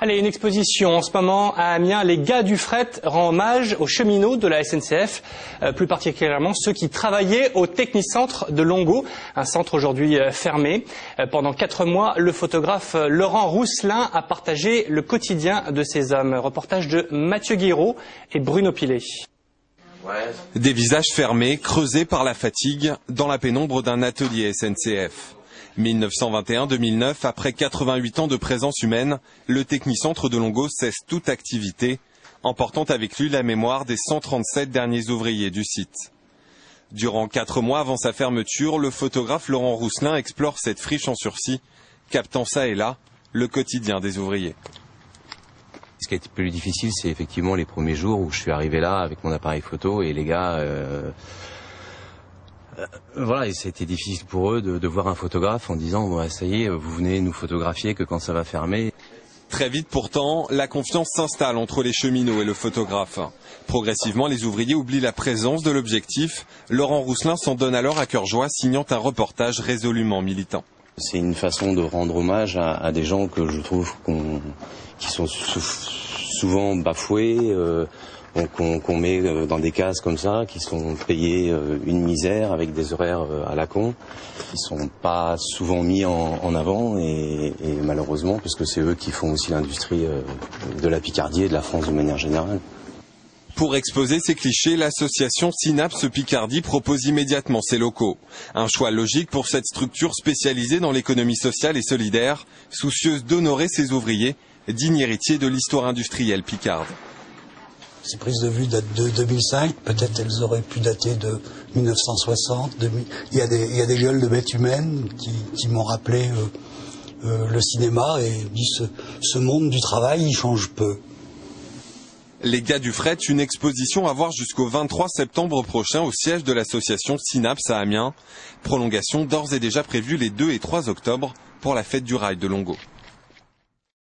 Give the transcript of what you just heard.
Allez, une exposition en ce moment à Amiens. Les gars du fret rend hommage aux cheminots de la SNCF, plus particulièrement ceux qui travaillaient au Technicentre de Longo, un centre aujourd'hui fermé. Pendant 4 mois, le photographe Laurent Rousselin a partagé le quotidien de ces hommes. Reportage de Mathieu Guiraud et Bruno Pilet. Des visages fermés, creusés par la fatigue, dans la pénombre d'un atelier SNCF. 1921-2009, après 88 ans de présence humaine, le Technicentre de Longo cesse toute activité, emportant avec lui la mémoire des 137 derniers ouvriers du site. Durant 4 mois avant sa fermeture, le photographe Laurent Rousselin explore cette friche en sursis, captant ça et là le quotidien des ouvriers. Ce qui a été plus difficile, c'est effectivement les premiers jours où je suis arrivé là avec mon appareil photo et les gars... Voilà, et ça a été difficile pour eux de voir un photographe en disant ouais, ça y est, vous venez nous photographier que quand ça va fermer. Très vite pourtant, la confiance s'installe entre les cheminots et le photographe. Progressivement, les ouvriers oublient la présence de l'objectif. Laurent Rousselin s'en donne alors à cœur joie, signant un reportage résolument militant. C'est une façon de rendre hommage à des gens que je trouve qui sont souvent bafoués, qu'on met dans des cases comme ça, qui sont payés une misère avec des horaires à la con, qui sont pas souvent mis en avant et malheureusement parce que c'est eux qui font aussi l'industrie de la Picardie et de la France de manière générale. Pour exposer ces clichés, l'association Synapse Picardie propose immédiatement ses locaux. Un choix logique pour cette structure spécialisée dans l'économie sociale et solidaire, soucieuse d'honorer ses ouvriers, dignes héritiers de l'histoire industrielle picarde. Ces prises de vue datent de 2005, peut-être elles auraient pu dater de 1960. Il y a des gueules de bêtes humaines qui m'ont rappelé le cinéma et disent ce monde du travail, il change peu. Les gars du fret, une exposition à voir jusqu'au 23 septembre prochain au siège de l'association Synapse à Amiens. Prolongation d'ores et déjà prévue les 2 et 3 octobre pour la fête du rail de Longo.